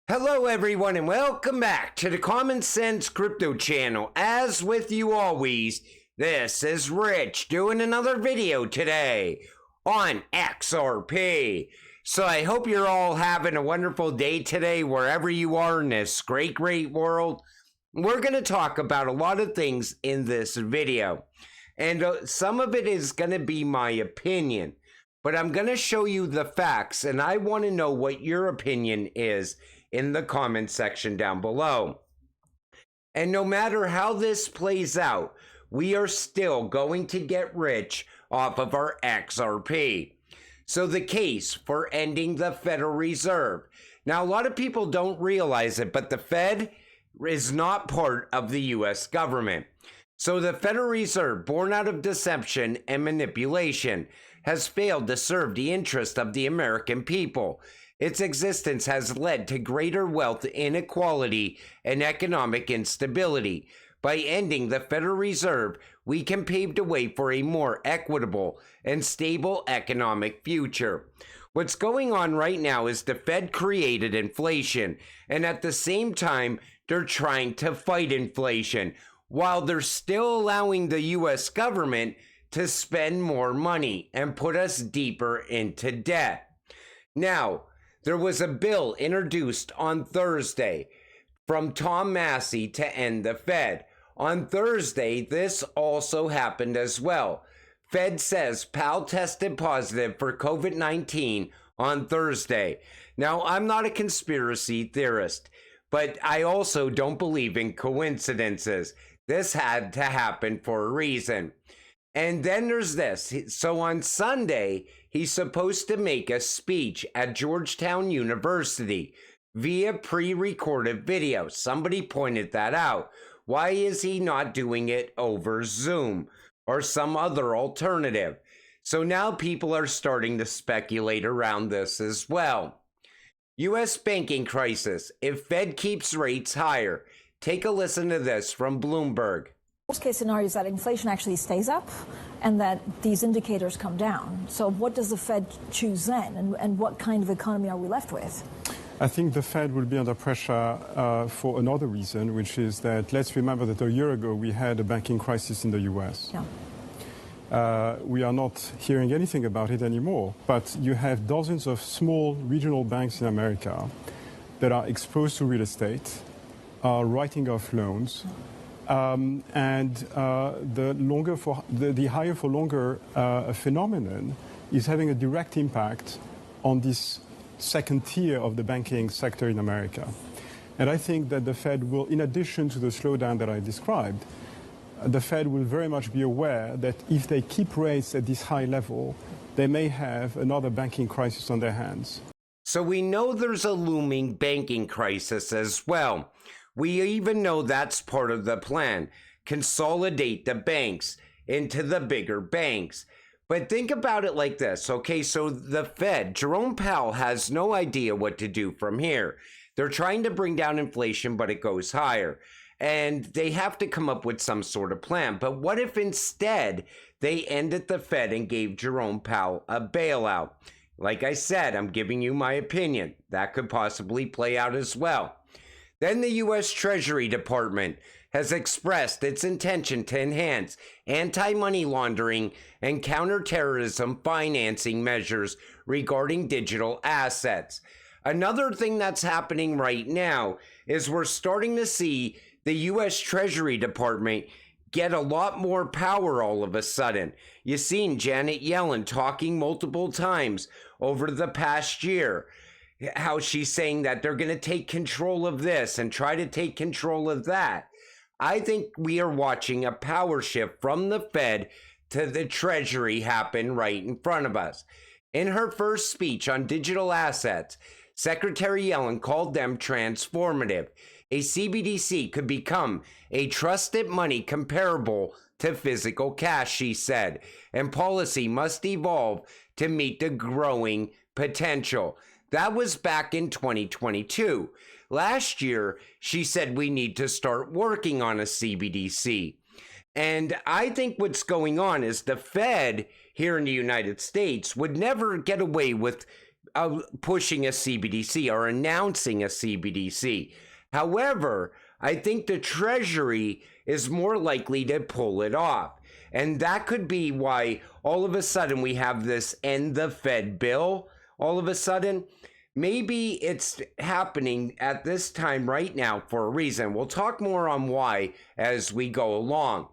Hello everyone and welcome back to the Common Sense Crypto channel. As with you always, this is Rich doing another video today on XRP. So I hope you're all having a wonderful day today wherever you are in this great world. We're going to talk about a lot of things in this video. And some of it is going to be my opinion. But I'm going to show you the facts and I want to know what your opinion is in the comment section down below. And no matter how this plays out, we are still going to get rich off of our XRP. So the case for ending the Federal Reserve. Now, a lot of people don't realize it, but the Fed is not part of the US government. So the Federal Reserve, born out of deception and manipulation, has failed to serve the interest of the American people. Its existence has led to greater wealth inequality and economic instability. By ending the Federal Reserve, we can pave the way for a more equitable and stable economic future. What's going on right now is the Fed created inflation, and at the same time, they're trying to fight inflation, while they're still allowing the US government to spend more money and put us deeper into debt. Now, there was a bill introduced on Thursday from Tom Massey to end the Fed. On Thursday, this also happened as well. Fed says Powell tested positive for COVID-19 on Thursday. Now, I'm not a conspiracy theorist, but I also don't believe in coincidences. This had to happen for a reason. And then there's this. So on Sunday, he's supposed to make a speech at Georgetown University via pre-recorded video. Somebody pointed that out. Why is he not doing it over Zoom or some other alternative? So now people are starting to speculate around this as well. U.S. banking crisis. If Fed keeps rates higher. Take a listen to this from Bloomberg. Worst case scenario is that inflation actually stays up and that these indicators come down. So what does the Fed choose then? And what kind of economy are we left with? I think the Fed will be under pressure for another reason, which is that let's remember that a year ago we had a banking crisis in the US. Yeah. We are not hearing anything about it anymore, but you have dozens of small regional banks in America that are exposed to real estate, are writing off loans. The higher for longer phenomenon is having a direct impact on this second tier of the banking sector in America. And I think that the Fed will, in addition to the slowdown that I described, the Fed will very much be aware that if they keep rates at this high level, they may have another banking crisis on their hands. So we know there's a looming banking crisis as well. We even know that's part of the plan. Consolidate the banks into the bigger banks. But think about it like this. Okay, so the Fed, Jerome Powell has no idea what to do from here. They're trying to bring down inflation, but it goes higher. And they have to come up with some sort of plan. But what if instead they ended the Fed and gave Jerome Powell a bailout? Like I said, I'm giving you my opinion. That could possibly play out as well. Then the U.S. Treasury Department has expressed its intention to enhance anti-money laundering and counterterrorism financing measures regarding digital assets. Another thing that's happening right now is we're starting to see the U.S. Treasury Department get a lot more power all of a sudden. You've seen Janet Yellen talking multiple times over the past year. How she's saying that they're going to take control of this and try to take control of that. I think we are watching a power shift from the Fed to the Treasury happen right in front of us. In her first speech on digital assets, Secretary Yellen called them transformative. A CBDC could become a trusted money comparable to physical cash, she said, and policy must evolve to meet the growing potential. That was back in 2022. Last year, she said we need to start working on a CBDC. And I think what's going on is the Fed here in the United States would never get away with pushing a CBDC or announcing a CBDC. However, I think the Treasury is more likely to pull it off. And that could be why all of a sudden we have this end the Fed bill. All of a sudden, maybe it's happening at this time right now for a reason. We'll talk more on why as we go along.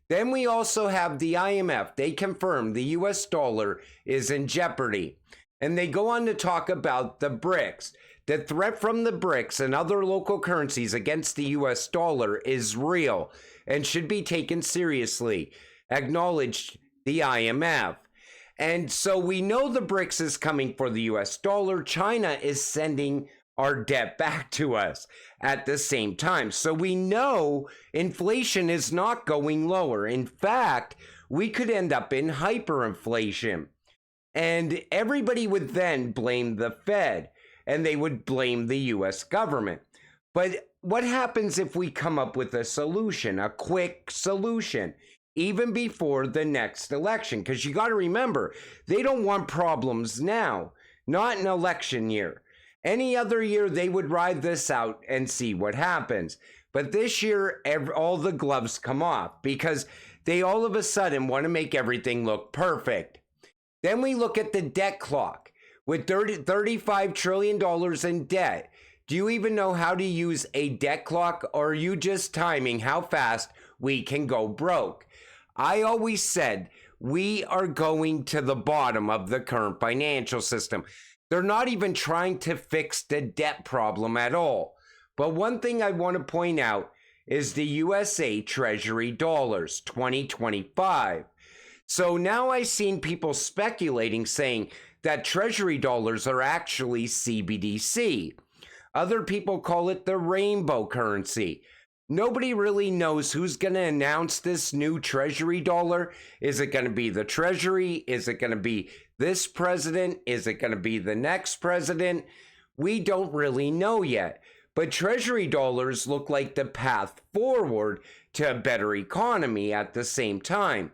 Then we also have the IMF. They confirm the US dollar is in jeopardy. And they go on to talk about the BRICS. The threat from the BRICS and other local currencies against the US dollar is real and should be taken seriously, acknowledged the IMF. And so we know the BRICS is coming for the US dollar. China is sending our debt back to us at the same time. So we know inflation is not going lower. In fact, we could end up in hyperinflation. And everybody would then blame the Fed, and they would blame the US government. But what happens if we come up with a solution, a quick solution, even before the next election? Because you got to remember, they don't want problems now, not an election year. Any other year, they would ride this out and see what happens. But this year, all the gloves come off because they all of a sudden want to make everything look perfect. Then we look at the debt clock. With $35 trillion in debt, do you even know how to use a debt clock, or are you just timing how fast we can go broke? I always said we are going to the bottom of the current financial system. They're not even trying to fix the debt problem at all. But one thing I want to point out is the USA Treasury dollars 2025. So now I've seen people speculating, saying that Treasury dollars are actually CBDC. Other people call it the rainbow currency. Nobody really knows who's going to announce this new Treasury dollar. Is it going to be the Treasury? Is it going to be this president? Is it going to be the next president? We don't really know yet. But Treasury dollars look like the path forward to a better economy at the same time.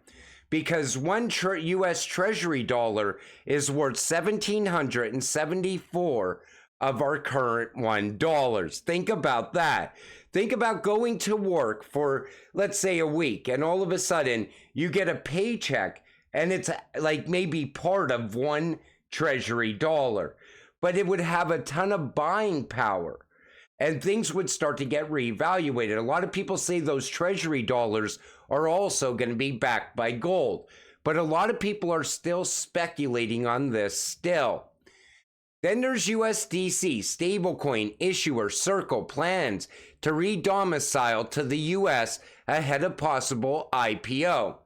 Because one U.S. Treasury dollar is worth 1,774 of our current $1. Think about that. Think about going to work for, let's say, a week, and all of a sudden you get a paycheck, and it's like maybe part of one Treasury dollar. But it would have a ton of buying power, and things would start to get reevaluated. A lot of people say those Treasury dollars are also going to be backed by gold. But a lot of people are still speculating on this still. Then there's USDC, stablecoin issuer Circle plans to re-domicile to the US ahead of possible IPO.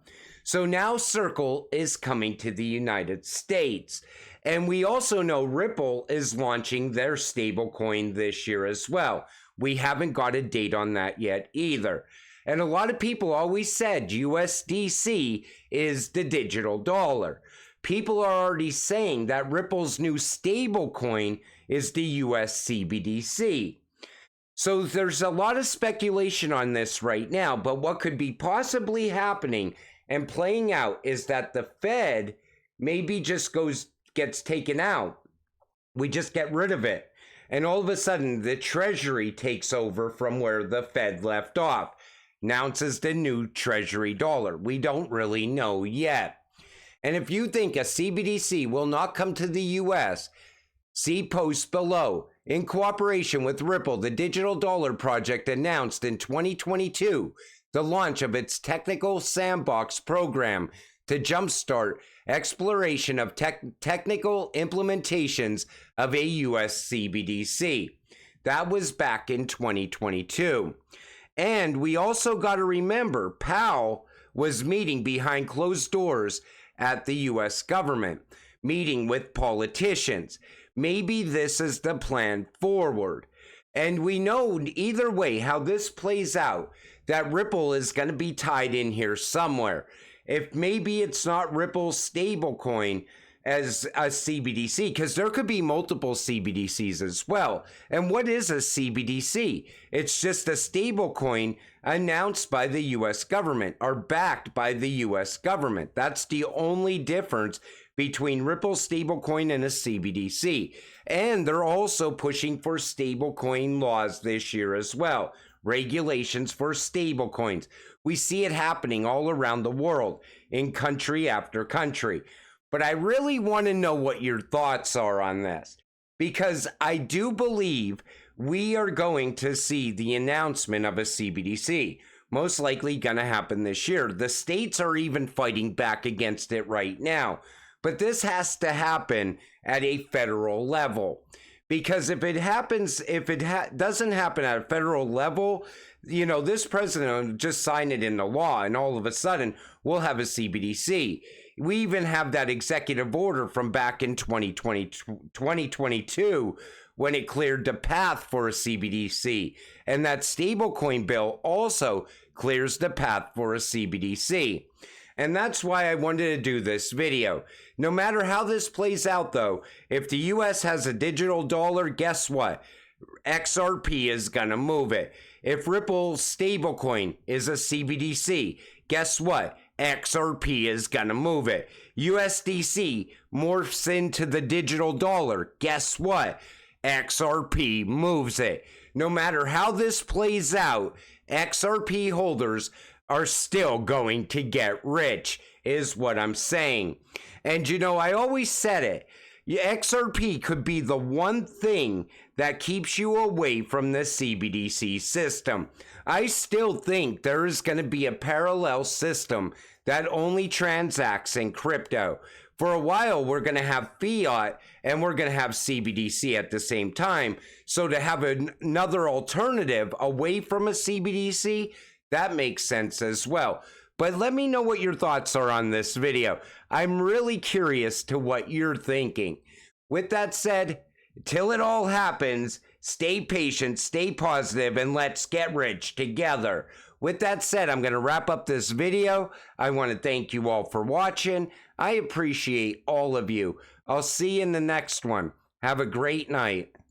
So now Circle is coming to the United States. And we also know Ripple is launching their stablecoin this year as well. We haven't got a date on that yet either. And a lot of people always said USDC is the digital dollar. People are already saying that Ripple's new stablecoin is the US CBDC. So there's a lot of speculation on this right now, but what could be possibly happening and playing out is that the Fed maybe just gets taken out. We just get rid of it. And all of a sudden, the Treasury takes over from where the Fed left off. Announces the new Treasury dollar. We don't really know yet. And if you think a CBDC will not come to the US, see post below. In cooperation with Ripple, the Digital Dollar Project announced in 2022 the launch of its Technical Sandbox program to jumpstart exploration of technical implementations of a US CBDC. That was back in 2022. And we also got to remember, Powell was meeting behind closed doors at the US government, meeting with politicians. Maybe this is the plan forward. And we know either way how this plays out, that Ripple is going to be tied in here somewhere. If maybe it's not Ripple's stablecoin as a CBDC, because there could be multiple CBDCs as well. And what is a CBDC? It's just a stablecoin announced by the US government or backed by the US government. That's the only difference between Ripple stablecoin and a CBDC. And they're also pushing for stablecoin laws this year as well. Regulations for stablecoins. We see it happening all around the world in country after country. But I really want to know what your thoughts are on this, because I do believe we are going to see the announcement of a CBDC. Most likely going to happen this year. The states are even fighting back against it right now. But this has to happen at a federal level. Because if it happens, doesn't happen at a federal level, you know, this president will just sign it into law and all of a sudden we'll have a CBDC. We even have that executive order from back in 2022 when it cleared the path for a CBDC. And that stablecoin bill also clears the path for a CBDC. And that's why I wanted to do this video. No matter how this plays out though, if the US has a digital dollar, guess what? XRP is gonna move it. If Ripple stablecoin is a CBDC, guess what? XRP is gonna move it. USDC morphs into the digital dollar, guess what? XRP moves it. No matter how this plays out, XRP holders are still going to get rich, is what I'm saying. And you know, I always said it. XRP could be the one thing that keeps you away from the CBDC system. I still think there is going to be a parallel system that only transacts in crypto. For a while, we're going to have fiat and we're going to have CBDC at the same time. So to have another alternative away from a CBDC, that makes sense as well. But let me know what your thoughts are on this video. I'm really curious to what you're thinking. With that said, till it all happens, stay patient, stay positive, and let's get rich together. With that said, I'm going to wrap up this video. I want to thank you all for watching. I appreciate all of you. I'll see you in the next one. Have a great night.